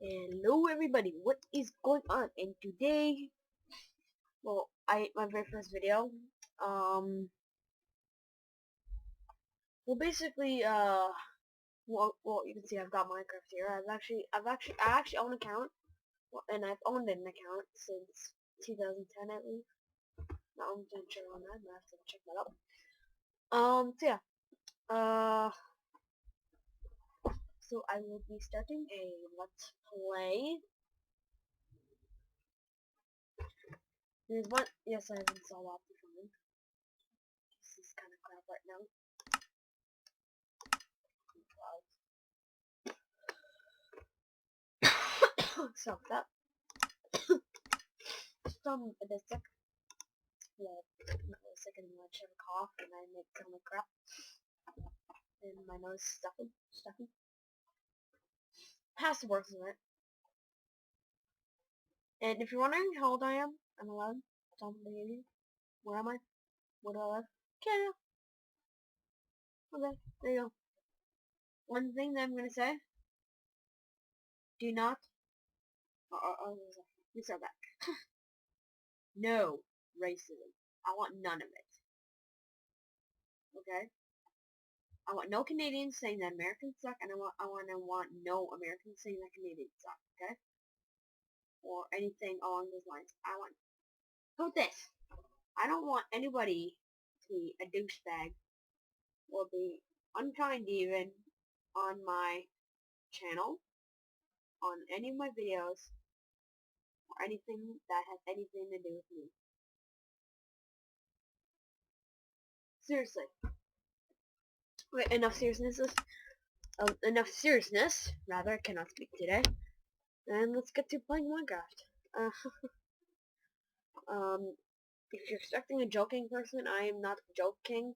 Hello everybody, what is going on? And today, well, my very first video, well basically, well you can see I've got Minecraft here. I actually own an account, and I've owned an account since 2010 at least. Not 100% sure on that, I have to check that out. So yeah, so I will be starting a Let's Play. There's one, yes I have installed Optifine. This is kind of crap right now. So that a bit sick. Well, not really sick anymore. I just have a cough and I make kind of crap. And my nose is stuffy. Has to work with it. And if you're wondering how old I am, I'm 11. Tom baby. Where am I? Where do I live? Canada. Okay, there you go. One thing that I'm gonna say. Do not. Let me start back. No racism. I want none of it. Okay? I want no Canadians saying that Americans suck, and I want no Americans saying that Canadians suck, okay? Or anything along those lines. How about this? I don't want anybody to be a douchebag or be unkind even on my channel, on any of my videos, or anything that has anything to do with me. Seriously. Wait, enough seriousness, rather, I cannot speak today. And let's get to playing Minecraft. If you're expecting a joking person, I am not joking.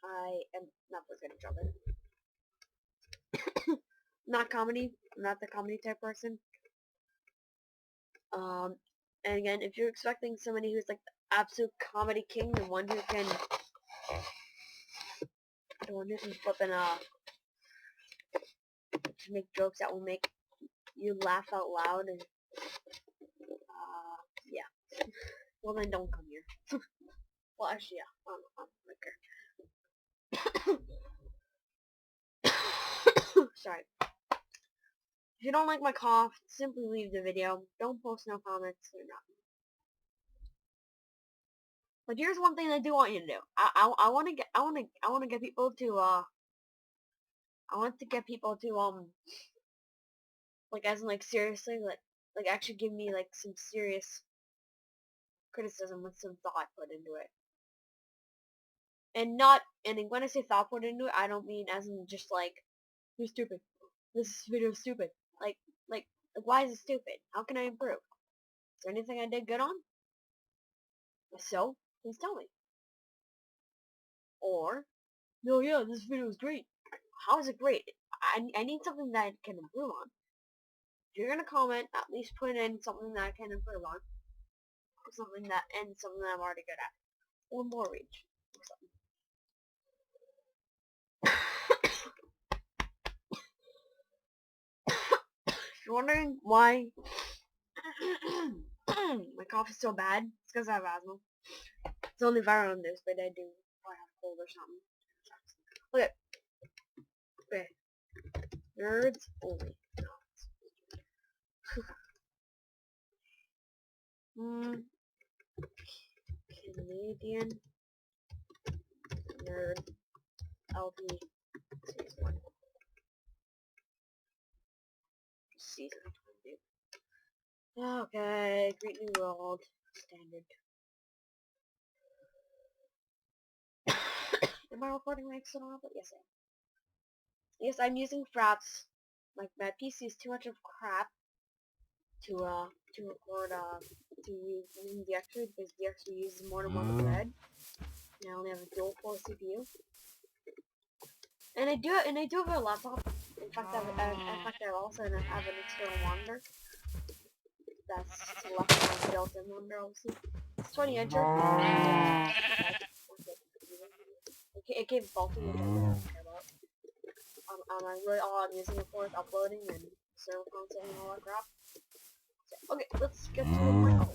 I am not very good at joking. Not comedy. I'm not the comedy type person. And again, if you're expecting somebody who's like the absolute comedy king, the one who can flippin' to make jokes that will make you laugh out loud, and yeah. Well then, don't come here. Well, actually, yeah. Sorry. If you don't like my cough, simply leave the video. Don't post no comments or nothing. But here's one thing I do want you to do. I want to get people to I want to get people to like, as in, like, seriously, like actually give me like some serious criticism with some thought put into it. And when I say thought put into it, I don't mean as in just like, you're stupid. This video is stupid. Like, why is it stupid? How can I improve? Is there anything I did good on? If so, please tell me. Or, no, yeah, this video is great. How is it great? I need something that I can improve on. If you're gonna comment, at least put in something that I can improve on. Something that I'm already good at. Or more reach. Or something. If you're wondering why my cough is so bad, it's because I have asthma. It's only viral news, but I do probably have a cold or something. Okay. Nerds only. Canadian Nerd LP Series 1. Season 20. Okay, Great New World. Standard. Am I recording my external output? Yes, I am. Yes, I'm using fraps. Like, my PC is too much of crap to record, to use the extra, because the extra uses more than one thread. And I only have a dual core CPU. And I do have a laptop. In fact, I also have an external monitor. That's selected on built-in monitor, obviously. It's 20 incher. It gave faulty, which I don't care about. I'm really all I'm using it for is uploading and server console and all that crap. Okay, let's get to the point. Oh,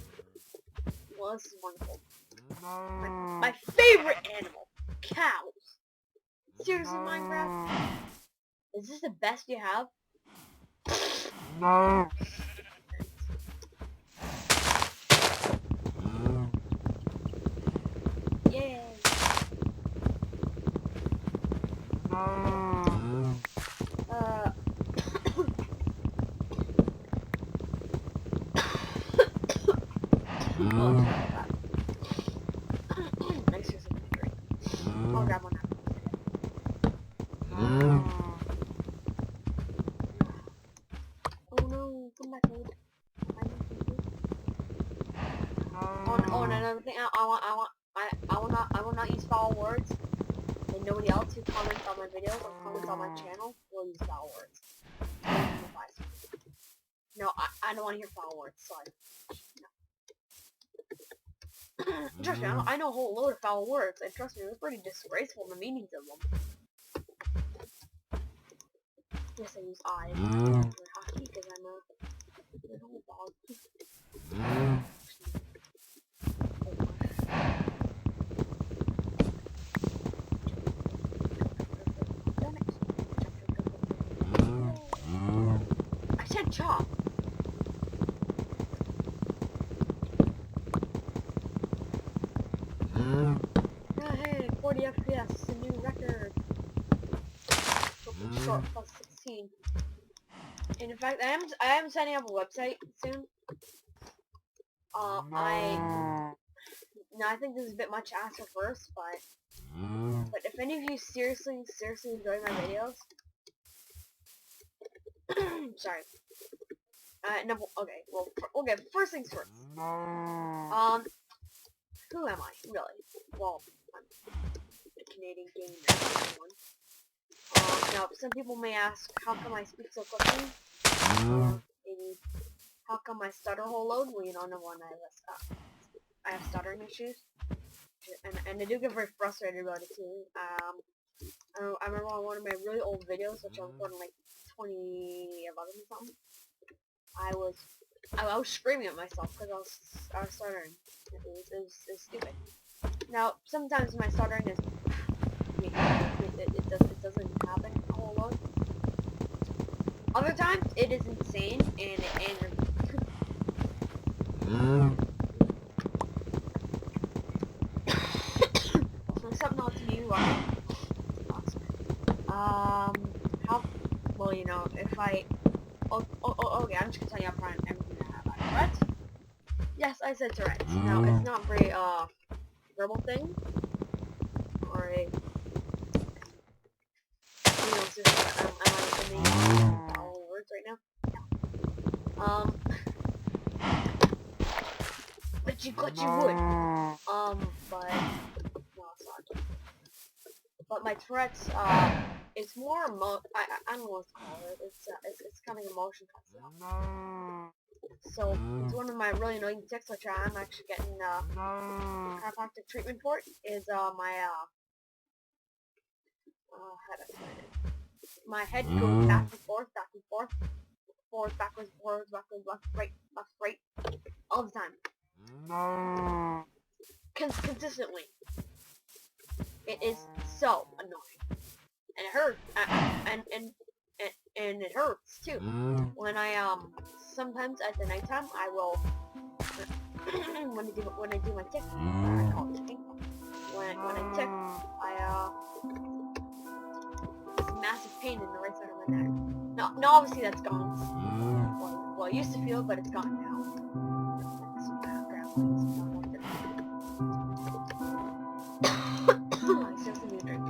well, this is wonderful. My favorite animal, cows. Seriously, Minecraft? Is this the best you have? No. Yay! Uh. Oh, nice to drink. I'll grab one now. Oh no, come back, dude. Oh, and another thing, I will not use foul words, and nobody else who comments on my videos or comments on my channel will use foul words. No, I don't want to hear foul words, sorry. No. Trust me, I know a whole load of foul words, and trust me, they're pretty disgraceful, the meanings of them. Yes, I use I for hockey, because I'm a little dog. I said chop. Yeah, hey, 40 FPS, a new record. Short plus 16. And in fact, I am setting up a website soon. I think this is a bit much to ask for first, but if any of you seriously enjoy my videos, sorry. No, okay, well, first things first. Who am I, really? Well, I'm a Canadian gaming one. Now, some people may ask, how come I speak so quickly? Maybe, how come I stutter whole load? Well, you know, number one, I have stuttering issues. And I do get very frustrated about it too. I remember on one of my really old videos, which I recorded in like 2011 or something, I was screaming at myself because I was stuttering. It was stupid. Now, sometimes my stuttering is, it doesn't happen a whole lot. Other times, it is insane, and it angers me. So something else to you, how, well, you know, if I, okay, I'm just gonna tell you up front everything I have. Tourette's? Yes, I said Tourette's. Now, it's not very, verbal thing, or a, you know, just, am I assuming all words right now? No. But you would. But, no, it's not. But my Tourette's, it's more I don't know what to call it. It's kind of emotion cuts. So it's one of my really annoying tics, which I'm actually getting chiropractic treatment for. Is my my head goes back and forth, forward, backwards, left, right, all the time. Consistently. It is so annoying, and it hurts, and it hurts too. When I sometimes at the nighttime I will when I do my tick, I call it ticking. When I tick, it's a massive pain in the right side of my neck. No, obviously that's gone. Well, I used to feel it, but it's gone now. Some background noise. I seriously need a drink.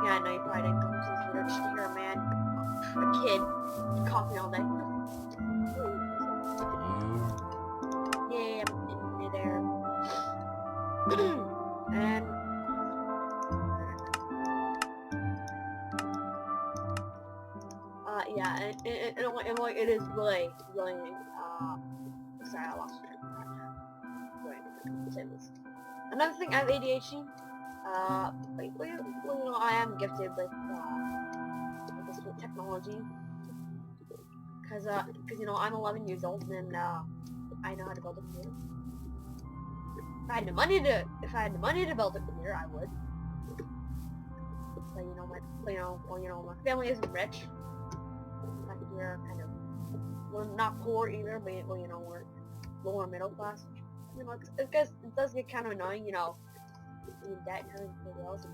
Yeah, I know you probably didn't come to this video just to hear a kid coughing all day. Yeah, I'm in there. And yeah, it is really, sorry, I lost track. Wait, say this. Another thing, I have ADHD. I am gifted with this with technology. Cause I'm 11 years old and I know how to build a computer. If I had the money to build a computer, I would. But my family isn't rich. Like we're kind of, we're not poor either, but we're lower middle class. It does get kind of annoying, being debt and having to pay bills.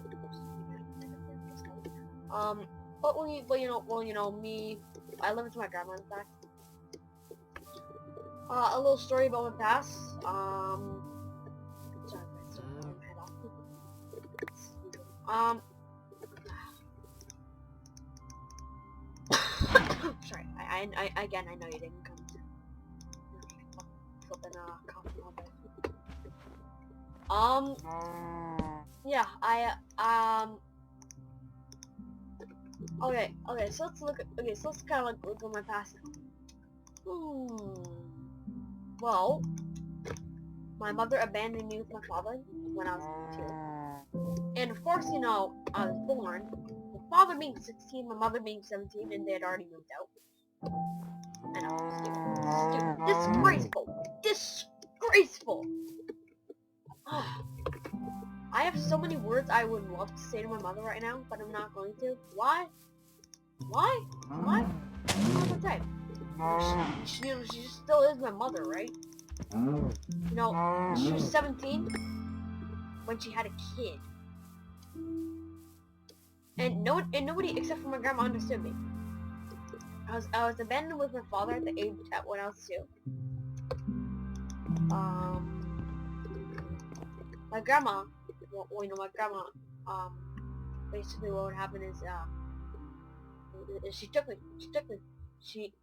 Me, I live with my grandma, in fact. A little story about my past. Sorry, my head off. Sorry, I know you didn't come to flippin' coffee all day. Yeah, okay, so let's kind of like look at my past now. Well, my mother abandoned me with my father when I was 2. And of course, I was born, my father being 16, my mother being 17, and they had already moved out. I know, stupid. Disgraceful! I have so many words I would love to say to my mother right now, but I'm not going to. Why? I'm not the type. She still is my mother, right? She was 17 when she had a kid. And nobody except for my grandma understood me. I was abandoned with my father when I was 2. My grandma, basically what would happen is, she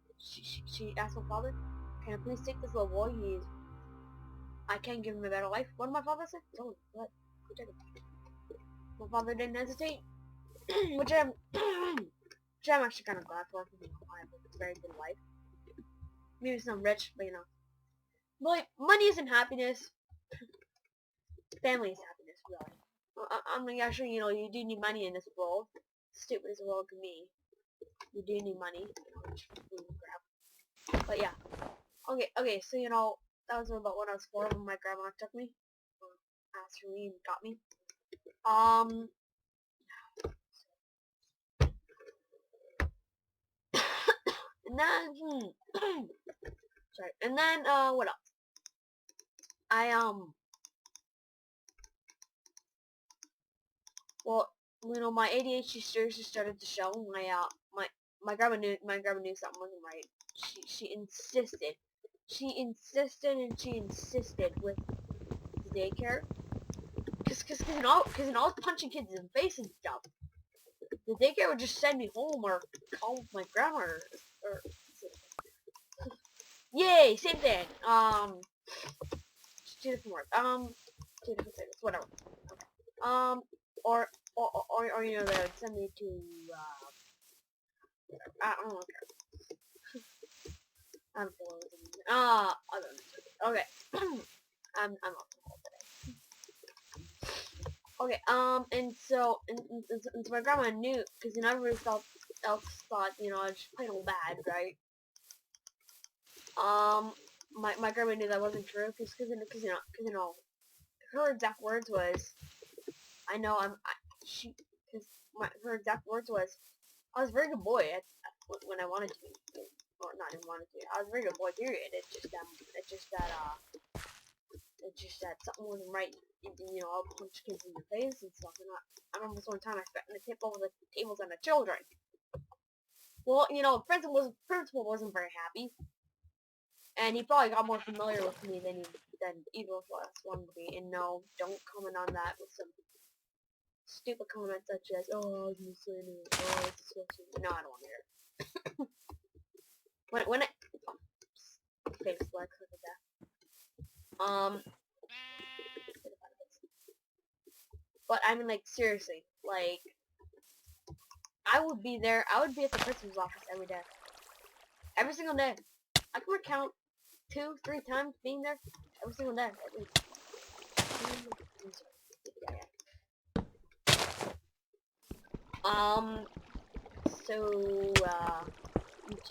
asked my father, can I please take this little boy? I can't give him a better life. What did my father say? Tell him, go take it. My father didn't hesitate, which I'm actually kind of glad for, because I have a very good life. Maybe it's not rich, but But money isn't happiness. Family is happiness, really. I mean, actually, you do need money in this world. Stupid as the world can be. You do need money. But yeah. Okay, so that was about when I was 4 when my grandma took me. Asked for me and got me. And then, sorry, and then, what else? Well, my ADHD seriously started to show. My grandma knew something wasn't right. She insisted with the daycare, cause I was punching kids in the face and stuff. The daycare would just send me home or call my grandma or yay, same thing. Just 2 different words. 2 different things, whatever. Okay. Or they would send me to I don't care. I'm full of okay. I'm off the hole today. Okay, and so my grandma knew, because everybody else thought, I was just plain old bad, right? My grandma knew that wasn't true, because her exact words was, her exact words was, I was a very good boy when I wanted to be, or not even wanted to be. I was a very good boy, period. It's just that something wasn't right. I'll punch kids in the face and stuff. And I remember this one time I threatened to tip over the tables on the children. Well, principal wasn't very happy, and he probably got more familiar with me than either of us wanted to be. And no, don't comment on that with some stupid comments such as, "Oh, you say no, oh, it's so stupid." No, I don't want to hear it. when it famous flex, look at that. But I mean, like, seriously, like, I would be at the principal's office every day. Every single day. I can recount 2-3 times being there every single day, at least. So,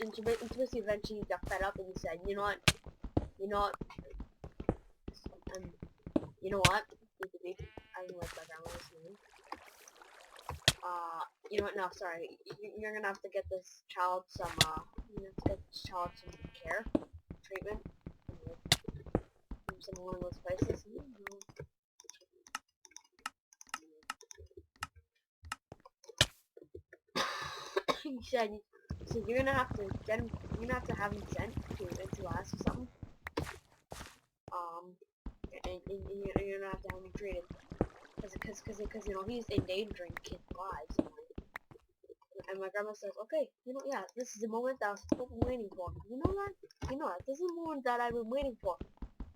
and basically eventually got fed up and he said, you know what, um, you know what, beep, beep, beep. I don't like that grandma listening. You know what, no, sorry, you're gonna have to get this child some, care, treatment, from some one of those places. He said, you're gonna have to get him, you're gonna have to have him sent to us or something. And you're gonna have to have him treated. Because, you know, he's endangering kids' lives. And my grandma says, okay, you know, yeah, this is the moment that I was waiting for. You know what? This is the moment that I've been waiting for.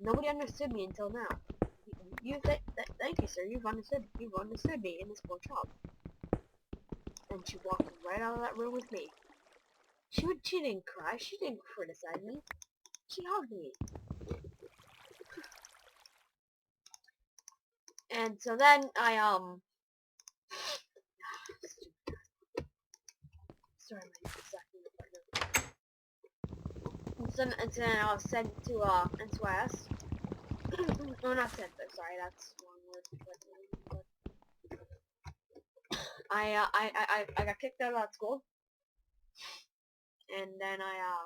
Nobody understood me until now. Thank you, sir. You've understood me and this poor child. And she walked right out of that room with me. She didn't cry. She didn't criticize me. She hugged me. And so then I, sorry, my second partner. And so then I was sent to, NCIS. No, not sent, but sorry, that's one word. I got kicked out of that school. And then I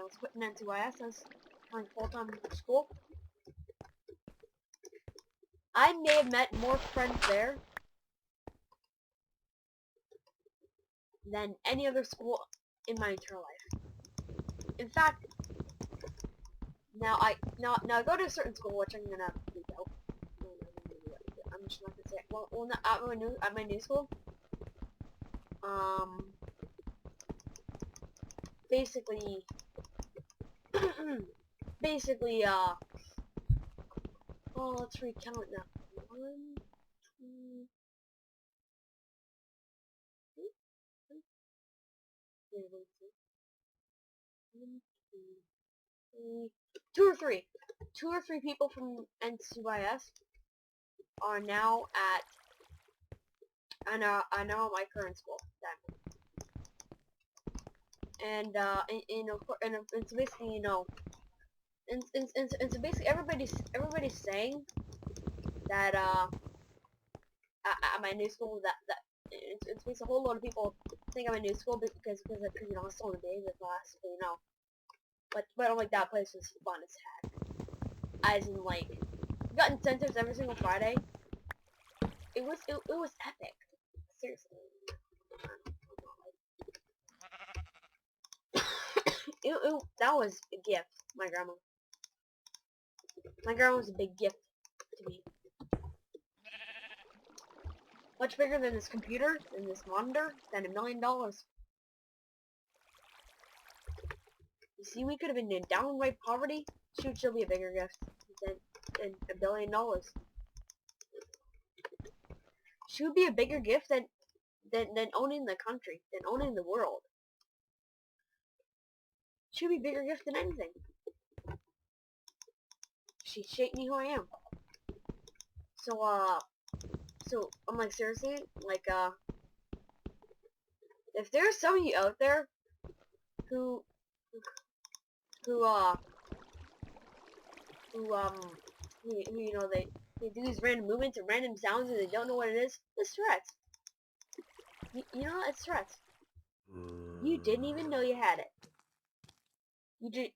was put in NCIS as trying full-time school. I may have met more friends there than any other school in my entire life. In fact, now I go to a certain school, which I'm gonna leave out. I'm just not gonna say it. Well, not at my new school. Basically, oh, let's recount it now. 1, 2, 3, 2 or 3 people from NCYS are now at my current school. And so basically, you know, and so basically everybody's saying that at my new school that it's basically a whole lot of people think I'm a new school because you know, I still in the days of class, you know. But I'm like, that place was fun as heck. As in, like, we got incentives every single Friday. It was epic. Seriously. That was a gift, my grandma. My grandma was a big gift to me. Much bigger than this computer, than this monitor, than $1 million. You see, we could have been in downright poverty. She would still be a bigger gift than $1 billion. She would be a bigger gift than owning the country, than owning the world. She would be a bigger gift than anything. She shaped me who I am. So I'm like, seriously, like, if there's some of you out there who you know, they do these random movements and random sounds and they don't know what it is, it's Tourette's. You know, it's Tourette's. You didn't even know you had it. You just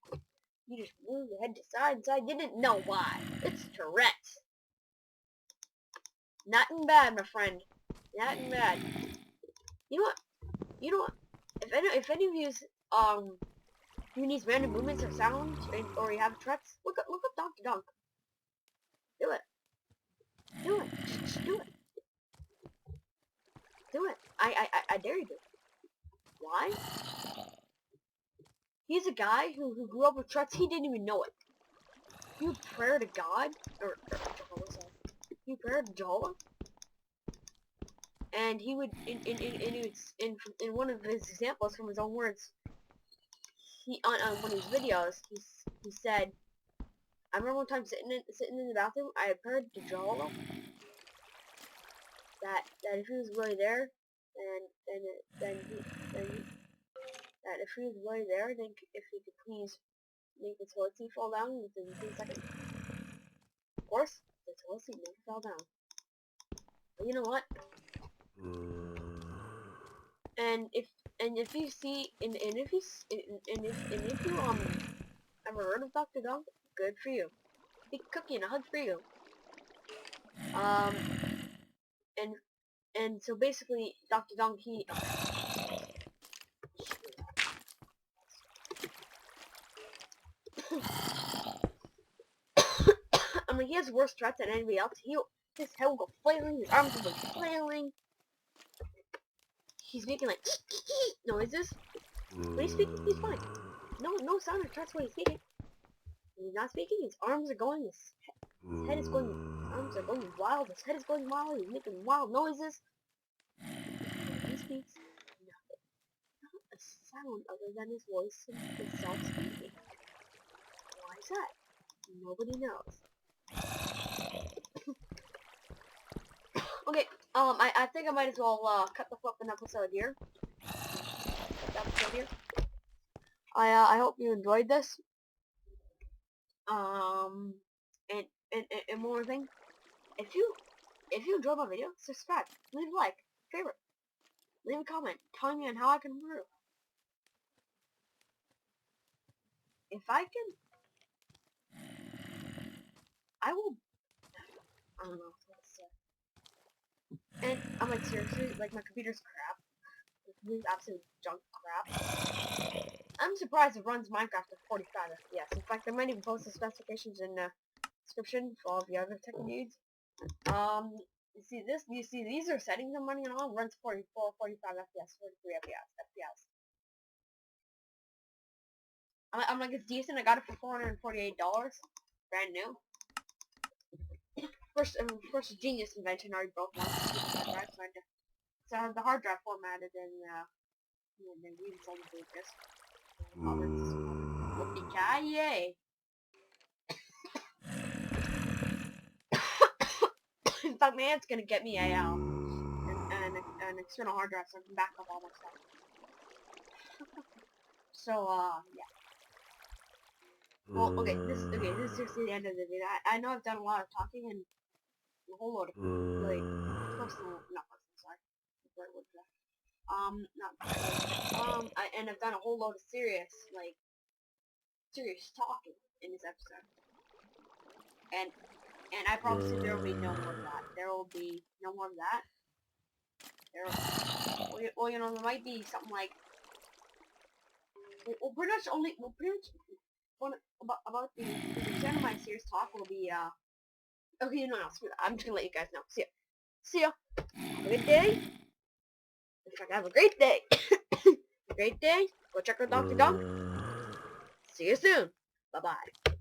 moved your head to side and side. You didn't know why. It's Tourette's. Nothing bad, my friend. Nothing bad. You know what? If any of you doing these random movements or sounds, or you have Tourette's, look up Dr. Dunk. Do it. Do it. Just do it. Do it. I dare you to. Why? He's a guy who grew up with Tourette's. He didn't even know it. He would pray to God, or Jehovah, sorry. He would pray to Jehovah, and he would, in one of his examples from his own words, on one of his videos, he said, I remember one time sitting in the bathroom, I had prayed to Jehovah, that if he was really there, then that if he was really there, then if he could please make the toilet seat fall down within 10 seconds. Of course, the toilet seat never fell down. But you know what? And if you see and if you ever heard of Dr. Dog, good for you. Big cookie and a hug for you. And so basically, Dr. Dong, I mean, he has worse threats than anybody else. His head will go flailing, his arms will go flailing. He's making like noises. When he's speaking, he's fine. No sound or threats when he's speaking. When he's not speaking, his arms are going, his head is going, his arms are going wild, his head is going wild, he's making wild noises. When he speaks, nothing. Not a sound other than his voice and himself speaking. Why is that? Nobody knows. Okay, I think I might as well, cut the flippin' episode here. I hope you enjoyed this. And one more thing. If you enjoyed my video, subscribe, leave a like, favorite, leave a comment, telling me on how I can improve. If I can, I will, I don't know what to say. And I'm like, seriously, like, my computer's crap. It's absolute junk crap. I'm surprised it runs Minecraft at 45 FPS. In fact, I might even post the specifications in the description for all the other tech needs. You see these are settings I'm running on, runs 44, 45 FPS, 43 FPS. I'm like, it's decent. I got it for $448, brand new. First genius invention, already broke one. So I have the hard drive formatted and then reinstalled the boot disk. Yippee-ki-yay! In fact, my aunt's gonna get me an external hard drive so I can back up all my stuff. So, yeah. Well, okay, this is just the end of the video. I know I've done a lot of talking and a whole load of, like, and I've done a whole load of serious talking in this episode. And I promise you there will be no more of that. There will be no more of that. Well, you know, there might be something like, pretty much about the extent of my serious talk will be, okay, no, screw that. I'm just gonna let you guys know. See ya. Have a good day. In fact, have a great day. Great day. Go check out Dr. Dunk. See you soon. Bye-bye.